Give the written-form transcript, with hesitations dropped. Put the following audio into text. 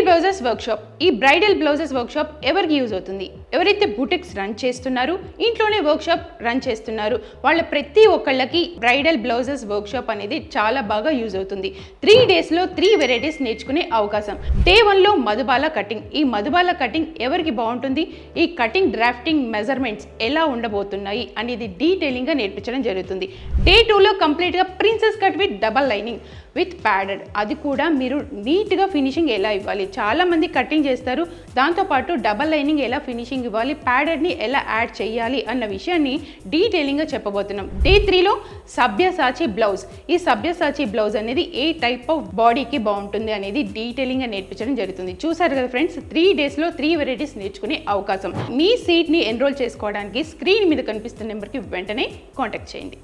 Blouses workshop. ఈ bridal blouses workshop ఎవరికి use అవుతుంది? ఎవరైతే బుటిక్స్ రన్ చేస్తున్నారు, ఇంట్లోనే వర్క్షాప్ రన్ చేస్తున్నారు, వాళ్ళ ప్రతి ఒక్కళ్ళకి బ్రైడల్ బ్లౌజెస్ వర్క్షాప్ అనేది చాలా బాగా యూజ్ అవుతుంది. 3 డేస్లో 3 వెరైటీస్ నేర్చుకునే అవకాశం. డే 1లో మధుబాల కటింగ్. ఈ మధుబాల కటింగ్ ఎవరికి బాగుంటుంది, ఈ కటింగ్ డ్రాఫ్టింగ్ మెజర్మెంట్స్ ఎలా ఉండబోతున్నాయి అనేది డీటెయిలింగ్గా నేర్పించడం జరుగుతుంది. డే 2లో కంప్లీట్గా princess cut with double lining with padded. అది కూడా మీరు నీట్గా ఫినిషింగ్ ఎలా ఇవ్వాలి, చాలామంది కటింగ్ చేస్తారు, దాంతోపాటు డబల్ లైనింగ్ ఎలా ఫినిషింగ్ ఇవ్వాలి, ప్యాడెడ్ని ఎలా యాడ్ చేయాలి అన్న విషయాన్ని డీటెయిలింగ్గా చెప్పబోతున్నాం. Day 3లో సభ్యసాచి blouse. ఈ సభ్యసాచి బ్లౌజ్ అనేది ఏ టైప్ ఆఫ్ బాడీకి బాగుంటుంది అనేది డీటెయిలింగ్గా నేర్పించడం జరుగుతుంది. చూసారు కదా ఫ్రెండ్స్, 3 డేస్లో 3 వెరైటీస్ నేర్చుకునే అవకాశం. మీ సీట్ని ఎన్రోల్ చేసుకోవడానికి స్క్రీన్ మీద కనిపిస్తున్న నెంబర్కి వెంటనే కాంటాక్ట్ చేయండి.